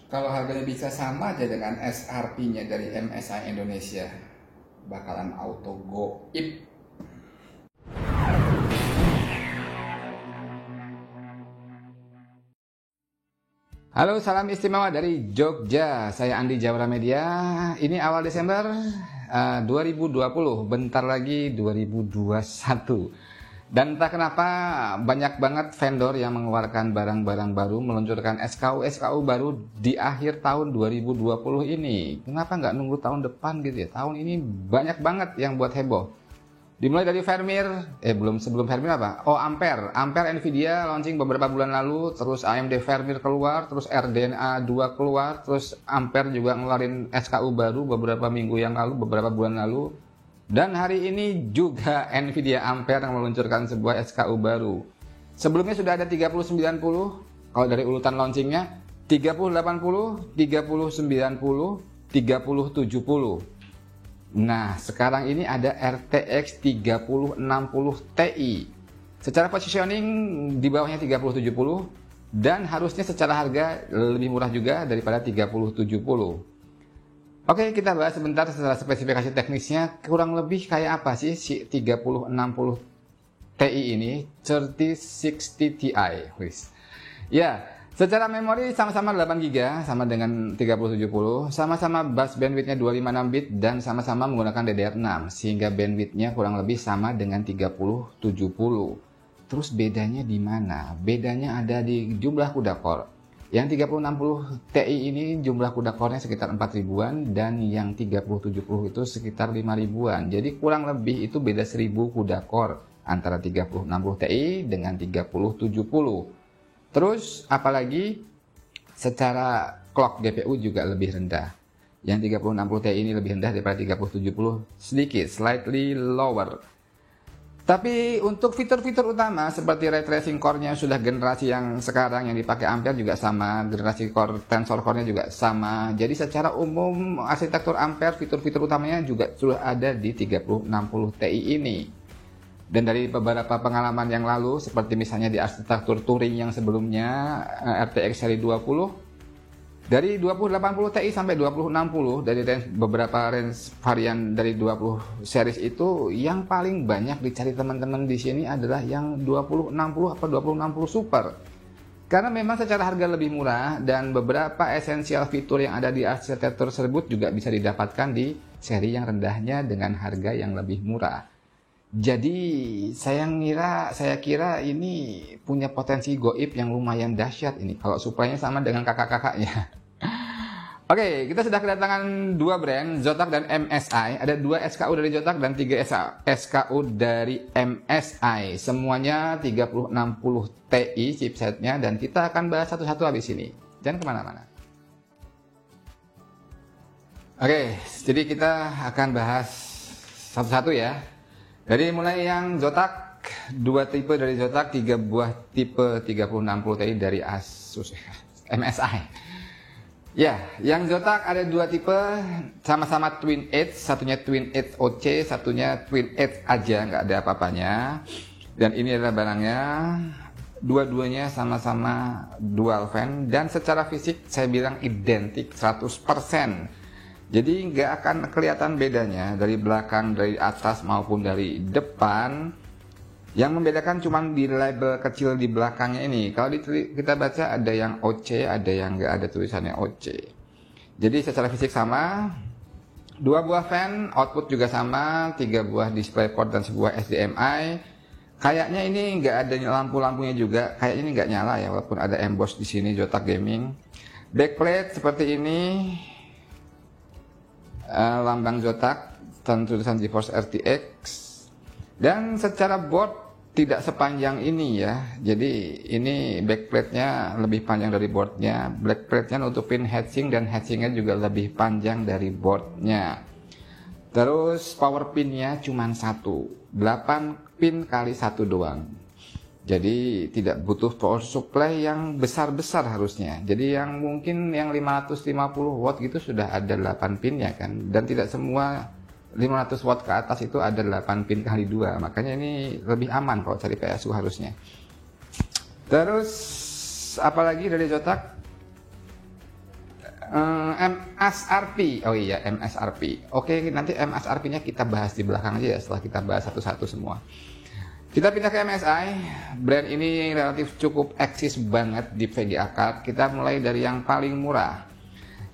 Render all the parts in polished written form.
Kalau harganya bisa sama aja dengan SRP-nya dari MSI Indonesia, bakalan auto goib. Halo, salam istimewa dari Jogja. Saya Andi Jawara Media. Ini awal Desember 2020, bentar lagi 2021. Dan entah kenapa banyak banget vendor yang mengeluarkan barang-barang baru, meluncurkan SKU baru di akhir tahun 2020 ini. Kenapa nggak nunggu tahun depan gitu ya? Tahun ini banyak banget yang buat heboh. Dimulai dari sebelum Fermir apa? Oh, Ampere Nvidia launching beberapa bulan lalu, terus AMD Fermir keluar, terus RDNA 2 keluar, terus Ampere juga ngeluarin SKU baru beberapa minggu yang lalu, beberapa bulan lalu. Dan hari ini juga Nvidia Ampere yang meluncurkan sebuah SKU baru. Sebelumnya sudah ada 3090, kalau dari urutan launchingnya 3080, 3090, 3070. Nah, sekarang ini ada RTX 3060 Ti. Secara positioning di bawahnya 3070 dan harusnya secara harga lebih murah juga daripada 3070. Oke, kita bahas sebentar secara spesifikasi teknisnya. Kurang lebih kayak apa sih si 3060 Ti ini, 3060 Ti. Ya, secara memori sama-sama 8GB, sama dengan 3070, sama-sama bus bandwidth-nya 256 bit dan sama-sama menggunakan DDR6, sehingga bandwidth-nya kurang lebih sama dengan 3070. Terus bedanya di mana? Bedanya ada di jumlah CUDA core. Yang 3060 Ti ini jumlah CUDA core-nya sekitar 4000-an dan yang 3070 itu sekitar 5000-an. Jadi kurang lebih itu beda 1000 CUDA core antara 3060 Ti dengan 3070. Terus apalagi secara clock GPU juga lebih rendah. Yang 3060 Ti ini lebih rendah daripada 3070 sedikit, slightly lower. Tapi untuk fitur-fitur utama seperti ray tracing core-nya sudah generasi yang sekarang yang dipakai Ampere juga sama, generasi core tensor core-nya juga sama. Jadi secara umum arsitektur Ampere fitur-fitur utamanya juga sudah ada di 3060 Ti ini. Dan dari beberapa pengalaman yang lalu seperti misalnya di arsitektur Turing yang sebelumnya RTX seri 20, dari 2080 Ti sampai 2060 dari beberapa range varian dari 20 series itu yang paling banyak dicari teman-teman di sini adalah yang 2060 atau 2060 Super. Karena memang secara harga lebih murah dan beberapa esensial fitur yang ada di arsitektur tersebut juga bisa didapatkan di seri yang rendahnya dengan harga yang lebih murah. Jadi saya kira ini punya potensi goib yang lumayan dahsyat ini kalau suplainya sama dengan kakak-kakaknya. Oke, kita sudah kedatangan dua brand, Zotac dan MSI. Ada 2 SKU dari Zotac dan 3 SKU dari MSI. Semuanya 3060 Ti chipsetnya dan kita akan bahas satu-satu habis ini. Jangan kemana-mana. Oke, jadi kita akan bahas satu-satu ya. Dari mulai yang Zotac, 2 tipe dari Zotac, 3 buah tipe 3060 Ti dari Asus MSI. Ya, yang Zotac ada 2 tipe, sama-sama Twin Edge, satunya Twin Edge OC, satunya Twin Edge aja, nggak ada apa-apanya. Dan ini adalah barangnya, dua-duanya sama-sama dual fan, dan secara fisik saya bilang identik 100%. Jadi nggak akan kelihatan bedanya dari belakang, dari atas maupun dari depan. Yang membedakan cuma di label kecil di belakangnya ini. Kalau kita baca ada yang OC, ada yang nggak ada tulisannya OC. Jadi secara fisik sama. 2 buah fan, output juga sama, 3 buah DisplayPort dan sebuah HDMI. Kayaknya ini nggak ada lampu-lampunya juga. Kayaknya ini nggak nyala ya, walaupun ada emboss di sini Zotac Gaming. Backplate seperti ini. Lambang Zotac dan tulisan GeForce RTX. Dan secara board tidak sepanjang ini ya. Jadi ini backplate-nya lebih panjang dari boardnya. Backplate-nya nutupin heatsink dan heatsinknya juga lebih panjang dari boardnya. Terus power pin-nya cuma 1. 8 pin kali 1 doang. Jadi tidak butuh power supply yang besar-besar harusnya. Jadi yang mungkin yang 550 watt gitu sudah ada 8 pinnya kan. Dan tidak semua 500 watt ke atas itu ada 8 pin kali 2. Makanya ini lebih aman kalau cari PSU harusnya. Terus apalagi dari Zotac, MSRP. Oh iya, MSRP. Oke, nanti MSRP-nya kita bahas di belakang aja ya, setelah kita bahas satu-satu semua. Kita pindah ke MSI. Brand ini relatif cukup eksis banget di VGA Card. Kita mulai dari yang paling murah.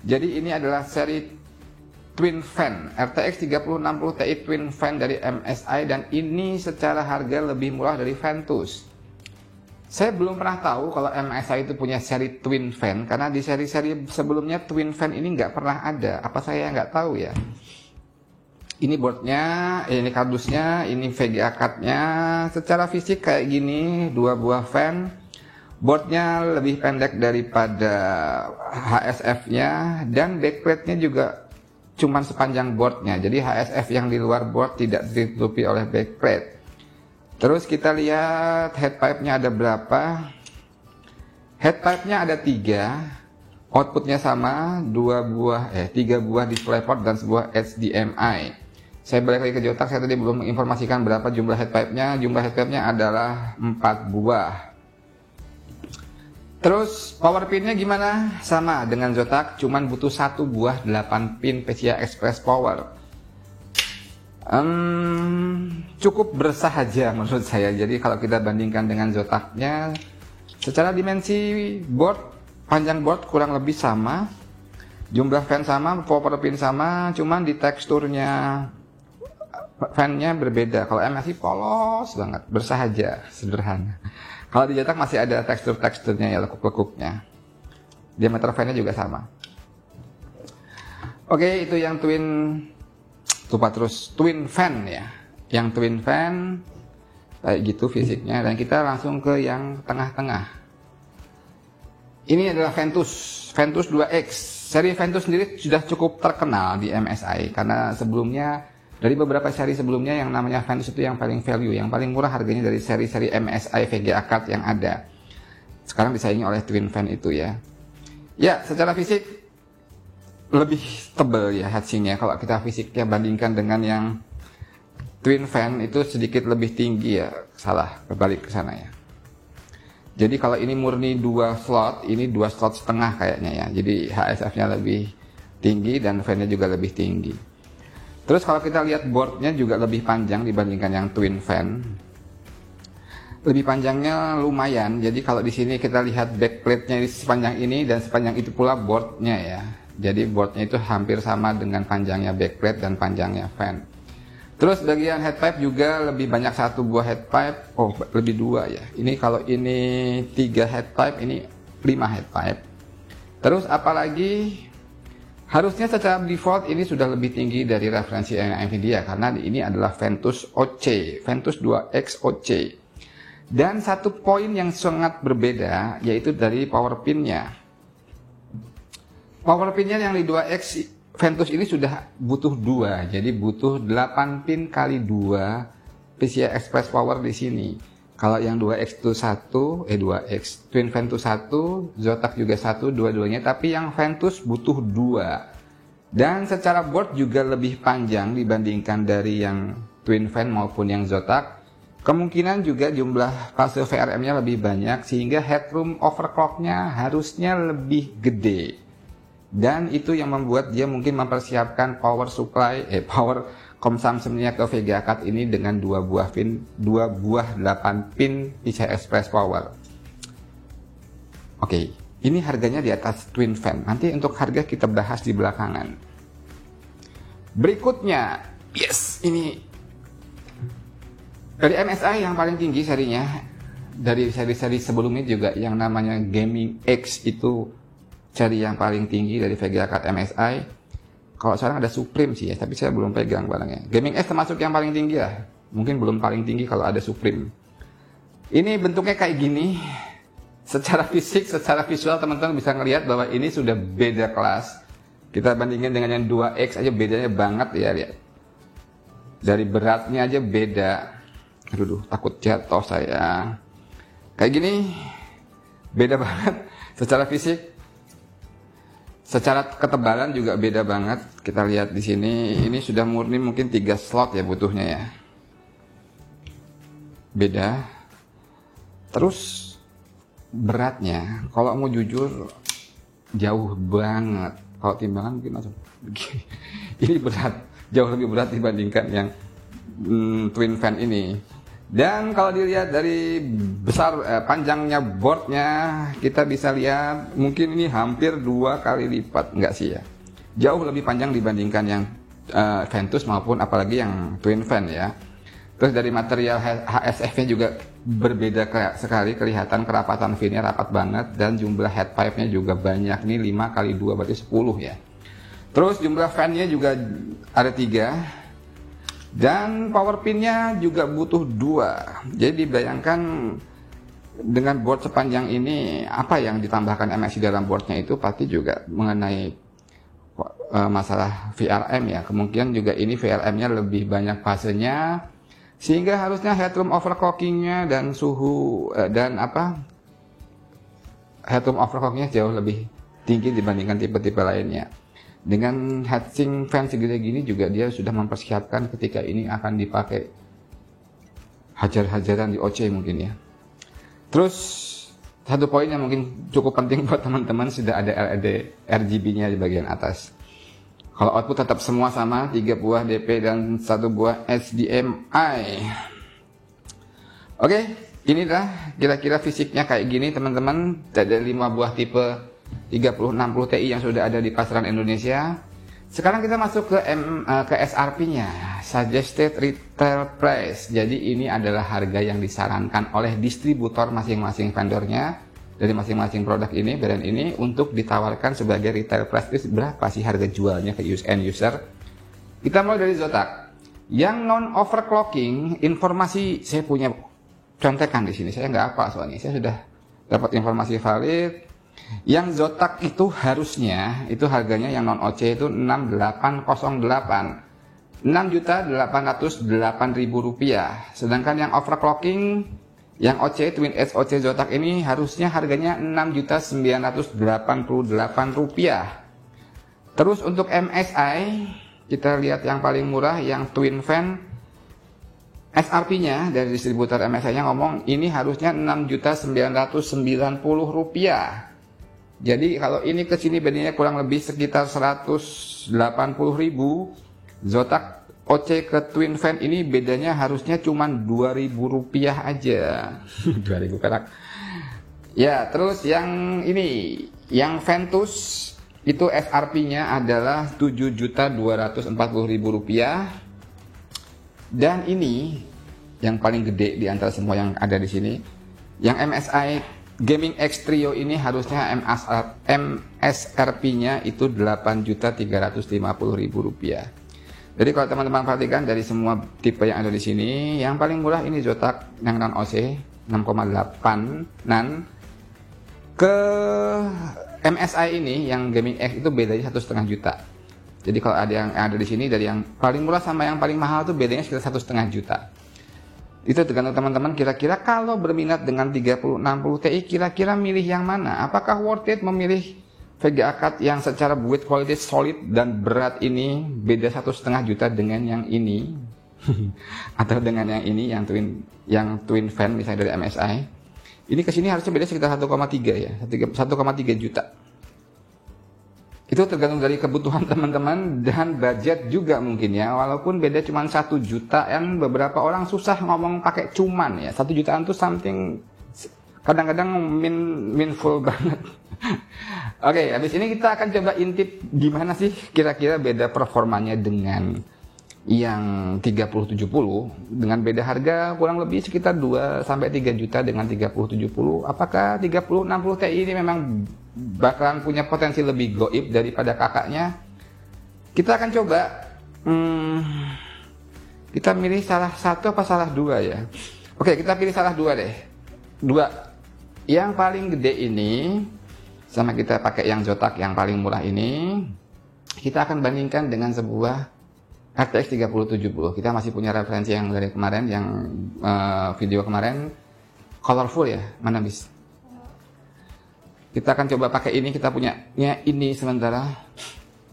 Jadi ini adalah seri Twin Fan RTX 3060 Ti Twin Fan dari MSI, dan ini secara harga lebih murah dari Ventus. Saya belum pernah tahu kalau MSI itu punya seri Twin Fan, karena di seri-seri sebelumnya Twin Fan ini nggak pernah ada. Apa saya nggak tahu ya? Ini boardnya, ini kardusnya, ini VGA cardnya. Secara fisik kayak gini, dua buah fan. Boardnya lebih pendek daripada HSF-nya, dan backplate-nya juga cuman sepanjang boardnya. Jadi HSF yang di luar board tidak ditutupi oleh backplate. Terus kita lihat headpipe-nya ada berapa. Headpipe-nya ada 3. Outputnya sama, 3 buah DisplayPort dan sebuah HDMI. Saya balik lagi ke Zotac, saya tadi belum menginformasikan berapa jumlah headpipe-nya. Jumlah headpipe-nya adalah 4 buah. Terus power pin-nya gimana? Sama dengan Zotac, cuman butuh 1 buah 8 pin PCI Express Power. Cukup bersahaja menurut saya. Jadi kalau kita bandingkan dengan Zotac-nya, secara dimensi board, panjang board kurang lebih sama, jumlah fan sama, power pin sama, cuman di teksturnya fan-nya berbeda. Kalau MSI polos banget, bersahaja, sederhana. Kalau di Zotac masih ada tekstur-teksturnya ya, lekuk-lekuknya. Diameter fan-nya juga sama. Oke, itu yang Twin Fan ya. Yang Twin Fan kayak gitu fisiknya, dan kita langsung ke yang tengah-tengah. Ini adalah Ventus 2X. Seri Ventus sendiri sudah cukup terkenal di MSI karena sebelumnya, dari beberapa seri sebelumnya, yang namanya Ventus itu yang paling value, yang paling murah harganya dari seri-seri MSI VGA card yang ada. Sekarang disaingi oleh Twin Fan itu ya. Ya, secara fisik lebih tebal ya heatsinknya. Kalau kita fisiknya bandingkan dengan yang Twin Fan itu sedikit lebih tinggi ya. Salah, kebalik ke sana ya. Jadi kalau ini murni 2 slot, ini 2 slot setengah kayaknya ya. Jadi HSF-nya lebih tinggi dan fan-nya juga lebih tinggi. Terus kalau kita lihat boardnya juga lebih panjang dibandingkan yang Twin Fan. Lebih panjangnya lumayan. Jadi kalau di sini kita lihat backplate-nya sepanjang ini dan sepanjang itu pula boardnya ya. Jadi boardnya itu hampir sama dengan panjangnya backplate dan panjangnya fan. Terus bagian headpipe juga lebih banyak 1 buah headpipe. Oh, lebih 2 ya. Ini kalau ini 3 headpipe, ini 5 headpipe. Terus apalagi, harusnya secara default ini sudah lebih tinggi dari referensi Nvidia, karena ini adalah Ventus OC, Ventus 2X OC. Dan satu poin yang sangat berbeda yaitu dari power pin-nya. Power pin-nya yang di 2X Ventus ini sudah butuh 2, jadi butuh 8 pin kali 2 PCI Express Power di sini. Kalau yang 2X itu 2X Twin Ventus 1, Zotac juga 1, dua-duanya, tapi yang Ventus butuh 2. Dan secara board juga lebih panjang dibandingkan dari yang Twin Fan maupun yang Zotac. Kemungkinan juga jumlah fase VRM-nya lebih banyak, sehingga headroom overclock-nya harusnya lebih gede. Dan itu yang membuat dia mungkin mempersiapkan power consumption-nya ke VGA card ini dengan 2 buah 8 pin PCI Express Power. Oke, ini harganya di atas Twin Fan. Nanti untuk harga kita bahas di belakangan. Berikutnya, yes, ini dari MSI yang paling tinggi serinya. Dari seri-seri sebelumnya juga yang namanya Gaming X itu seri yang paling tinggi dari VGA card MSI. Kalau sekarang ada Supreme sih ya, tapi saya belum pegang barangnya. Gaming S termasuk yang paling tinggi lah. Mungkin belum paling tinggi kalau ada Supreme. Ini bentuknya kayak gini. Secara fisik, secara visual teman-teman bisa ngelihat bahwa ini sudah beda kelas. Kita bandingin dengan yang 2X aja bedanya banget ya, lihat. Dari beratnya aja beda. Aduh, takut jatuh saya. Kayak gini, beda banget secara fisik. Secara ketebalan juga beda banget. Kita lihat di sini, ini sudah murni mungkin 3 slot ya butuhnya ya. Beda. Terus beratnya, kalau mau jujur, jauh banget. Kalau timbangan mungkin langsung begini. Ini berat, jauh lebih berat dibandingkan yang twin fan ini. Dan kalau dilihat dari panjangnya boardnya, kita bisa lihat mungkin ini hampir 2 kali lipat, enggak sih ya, jauh lebih panjang dibandingkan yang Ventus maupun apalagi yang twin fan ya. Terus dari material HSF-nya juga berbeda sekali, kelihatan kerapatan V-nya rapat banget, dan jumlah head pipe-nya juga banyak, ini 5 kali 2 berarti 10 ya. Terus jumlah fan-nya juga ada 3, dan power pin-nya juga butuh 2. Jadi dibayangkan dengan board sepanjang ini, apa yang ditambahkan MSI dalam boardnya itu pasti juga mengenai masalah VRM ya. Kemungkinan juga ini VRM-nya lebih banyak fasenya, sehingga harusnya headroom overclocking-nya dan suhu headroom overclocking-nya jauh lebih tinggi dibandingkan tipe-tipe lainnya. Dengan heatsink fan segede gini juga dia sudah mempersiapkan ketika ini akan dipakai hajar-hajaran di OC mungkin ya. Terus satu poin yang mungkin cukup penting buat teman-teman, sudah ada LED RGB-nya di bagian atas. Kalau output tetap semua sama, 3 buah DP dan 1 buah HDMI. Oke, inilah kira-kira fisiknya kayak gini teman-teman. Ada 5 buah tipe 3060 Ti yang sudah ada di pasaran Indonesia. Sekarang kita masuk ke SRP-nya, Suggested Retail Price. Jadi ini adalah harga yang disarankan oleh distributor masing-masing vendornya dari masing-masing produk ini, brand ini, untuk ditawarkan sebagai retail price. Itu berapa sih harga jualnya ke end user? Kita mulai dari Zotac. Yang non overclocking, informasi saya punya contekan di sini. Saya nggak apa soalnya, saya sudah dapat informasi valid. Yang Zotac itu harusnya itu harganya yang non OC itu 6808, 6.808.000 rupiah. Sedangkan yang overclocking yang OC Twin Edge OC Zotac ini harusnya harganya 6.988 rupiah. Terus untuk MSI kita lihat yang paling murah, yang Twin Fan, SRP-nya dari distributor MSI-nya ngomong ini harusnya 6.990 rupiah. Jadi kalau ini ke sini bedanya kurang lebih sekitar 180.000. Zotac OC ke Twin Fan ini bedanya harusnya cuma 2.000 rupiah aja. 2.000 perak. Ya, terus yang ini, yang Ventus itu SRP-nya adalah 7.240.000 rupiah. Dan ini yang paling gede di antara semua yang ada di sini, yang MSI Gaming X Trio ini harusnya MSRP-nya itu 8.350.000 rupiah. Jadi kalau teman-teman perhatikan dari semua tipe yang ada di sini, yang paling murah ini Zotac yang non OC 6,8 nan. Ke MSI ini yang Gaming X itu bedanya 1,5 juta. Jadi kalau ada yang ada di sini, dari yang paling murah sama yang paling mahal itu bedanya sekitar 1,5 juta. Itu tergantung teman-teman kira-kira kalau berminat dengan 3060 Ti kira-kira milih yang mana? Apakah worth it memilih VGA card yang secara build quality solid dan berat ini beda 1,5 juta dengan yang ini atau dengan yang ini yang twin fan misalnya dari MSI? Ini kesini harusnya beda sekitar 1,3 ya, 1,3 juta. Itu tergantung dari kebutuhan teman-teman dan budget juga mungkin ya. Walaupun beda cuma 1 juta, yang beberapa orang susah ngomong pakai cuman ya. 1 jutaan tuh something kadang-kadang meaningful banget. Oke, habis ini kita akan coba intip gimana sih kira-kira beda performanya dengan yang 3070 dengan beda harga kurang lebih sekitar 2-3 juta dengan 3070. Apakah 3060 Ti ini memang bakalan punya potensi lebih goib daripada kakaknya? Kita akan coba kita milih salah satu apa salah dua ya. Oke, kita pilih salah dua deh. Dua. Yang paling gede ini sama kita pakai yang Zotac yang paling murah ini, kita akan bandingkan dengan sebuah RTX 3070. Kita masih punya referensi yang dari kemarin, yang video kemarin colorful ya, mana bis. Kita akan coba pakai ini, kita punyanya ini sementara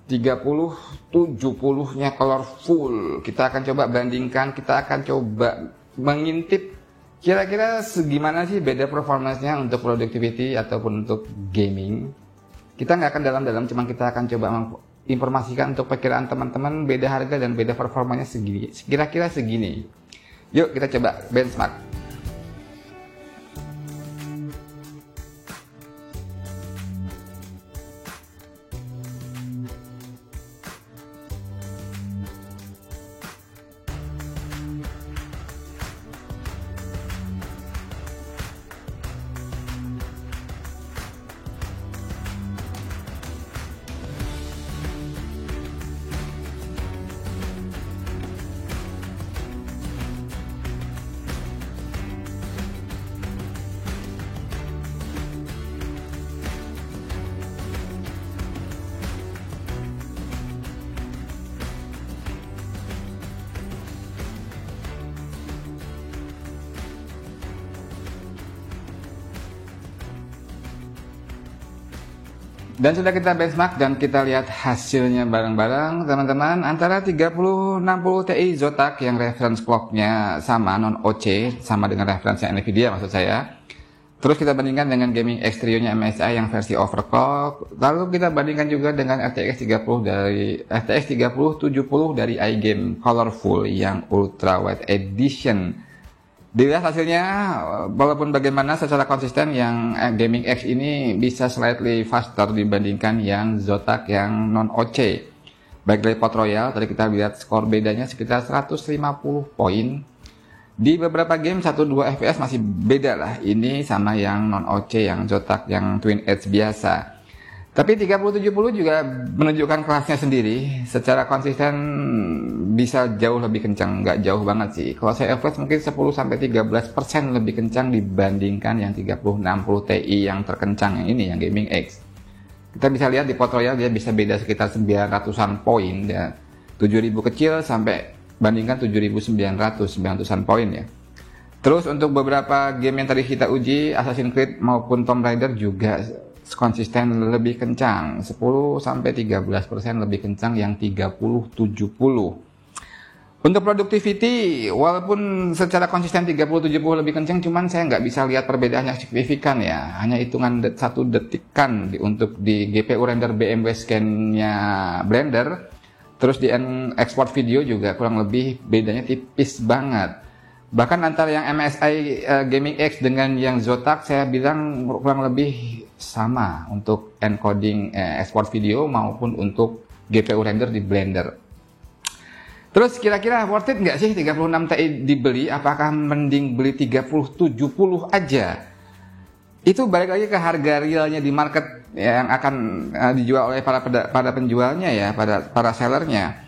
3070-nya colorful. Kita akan coba bandingkan, kita akan coba mengintip kira-kira segimana sih beda performance-nya untuk productivity ataupun untuk gaming. Kita nggak akan dalam-dalam, cuma kita akan coba informasikan untuk perkiraan teman-teman beda harga dan beda performanya segini, kira-kira segini. Yuk kita coba benchmark. Dan sudah kita benchmark dan kita lihat hasilnya bareng-bareng teman-teman. Antara 3060 Ti Zotac yang reference clocknya sama, non OC, sama dengan referensi Nvidia maksud saya. Terus kita bandingkan dengan Gaming X Trio-nya MSI yang versi overclock. Lalu kita bandingkan juga dengan RTX 3070 dari iGame Colorful yang Ultra Wide Edition. Dilihat hasilnya, walaupun bagaimana secara konsisten yang Gaming X ini bisa slightly faster dibandingkan yang Zotac yang non OC. Baik dari Pot Royal, tadi kita lihat skor bedanya sekitar 150 poin. Di beberapa game 1-2 FPS masih beda lah, ini sama yang non OC, yang Zotac, yang Twin Edge biasa. Tapi 3070 juga menunjukkan kelasnya sendiri, secara konsisten bisa jauh lebih kencang, nggak jauh banget sih. Kalau saya average mungkin 10-13% lebih kencang dibandingkan yang 3060 Ti yang terkencang yang ini, yang Gaming X. Kita bisa lihat di Pot Royal dia bisa beda sekitar 900-an poin, ya. 7000 kecil sampai bandingkan 7900-900-an poin ya. Terus untuk beberapa game yang tadi kita uji, Assassin's Creed maupun Tomb Raider juga konsisten lebih kencang, 10-13% lebih kencang yang 3070. Untuk productivity, walaupun secara konsisten 3070 lebih kencang, cuman saya nggak bisa lihat perbedaan yang signifikan ya. Hanya hitungan 1 detikan untuk di GPU render BMW scan-nya Blender. Terus di export video juga kurang lebih bedanya tipis banget. Bahkan antara yang MSI Gaming X dengan yang Zotac saya bilang kurang lebih sama untuk encoding export video maupun untuk GPU render di Blender. Terus kira-kira worth it nggak sih 36 Ti dibeli? Apakah mending beli 3070 aja? Itu balik lagi ke harga realnya di market yang akan dijual oleh para penjualnya ya, para sellernya.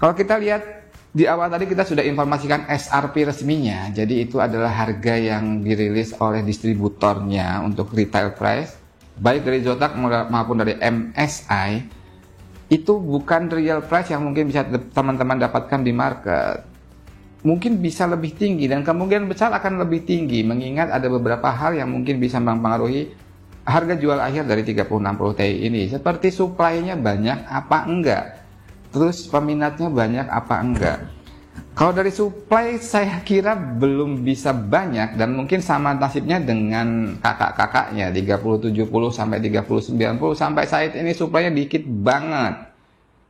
Kalau kita lihat di awal tadi kita sudah informasikan SRP resminya, jadi itu adalah harga yang dirilis oleh distributornya untuk retail price, baik dari Zotac maupun dari MSI. Itu bukan real price yang mungkin bisa teman-teman dapatkan di market. Mungkin bisa lebih tinggi dan kemungkinan besar akan lebih tinggi, mengingat ada beberapa hal yang mungkin bisa mempengaruhi harga jual akhir dari 3060 Ti ini, seperti supply-nya banyak apa enggak, terus peminatnya banyak apa enggak. Kalau dari supply saya kira belum bisa banyak dan mungkin sama nasibnya dengan kakak-kakaknya 3070 sampai 3090, sampai saat ini supply-nya dikit banget.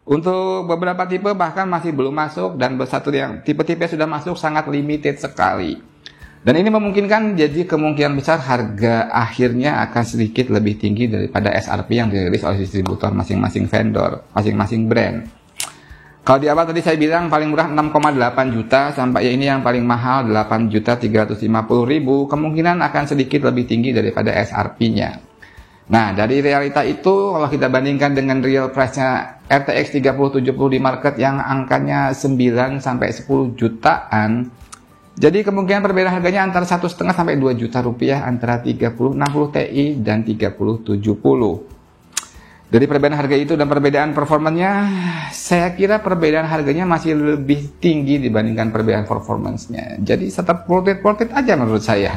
Untuk beberapa tipe bahkan masih belum masuk dan satu yang tipe-tipe sudah masuk sangat limited sekali. Dan ini memungkinkan jadi kemungkinan besar harga akhirnya akan sedikit lebih tinggi daripada SRP yang dirilis oleh distributor masing-masing vendor, masing-masing brand. Kalau di awal tadi saya bilang paling murah 6,8 juta sampai ini yang paling mahal 8.350.000, kemungkinan akan sedikit lebih tinggi daripada SRP-nya. Nah, dari realita itu kalau kita bandingkan dengan real price-nya RTX 3070 di market yang angkanya 9 sampai 10 jutaan, jadi kemungkinan perbedaan harganya antara 1,5 sampai 2 juta rupiah antara 3060 Ti dan 3070. Dari perbedaan harga itu dan perbedaan performanya, saya kira perbedaan harganya masih lebih tinggi dibandingkan perbedaan performance-nya. Jadi tetap worth it aja menurut saya.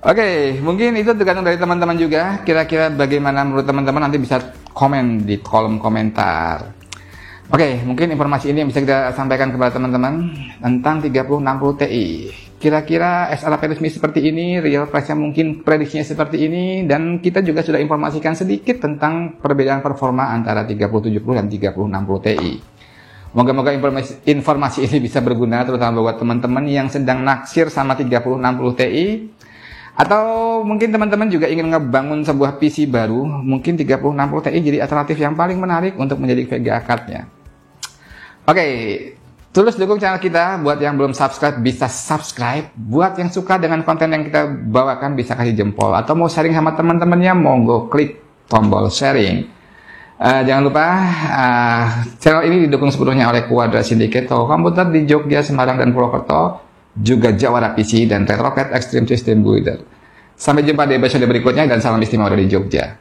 Oke, mungkin itu tergantung dari teman-teman juga. Kira-kira bagaimana menurut teman-teman, nanti bisa komen di kolom komentar. Oke, mungkin informasi ini yang bisa kita sampaikan kepada teman-teman tentang 3060 Ti. Kira-kira SLP resmi seperti ini, real price-nya mungkin prediksinya seperti ini, dan kita juga sudah informasikan sedikit tentang perbedaan performa antara 3070 dan 3060 Ti. Moga-moga informasi ini bisa berguna terutama buat teman-teman yang sedang naksir sama 3060 Ti, atau mungkin teman-teman juga ingin ngebangun sebuah PC baru. Mungkin 3060 Ti jadi alternatif yang paling menarik untuk menjadi VGA card-nya. Oke, terus dukung channel kita. Buat yang belum subscribe bisa subscribe. Buat yang suka dengan konten yang kita bawakan bisa kasih jempol, atau mau sharing sama teman-temannya monggo klik tombol sharing. Jangan lupa channel ini didukung sepenuhnya oleh Quadra Syndicate, toko komputer di Jogja, Semarang, dan Purwokerto, juga Jawara PC dan Retrocat Extreme System Builder. Sampai jumpa di episode berikutnya, dan salam istimewa dari Jogja.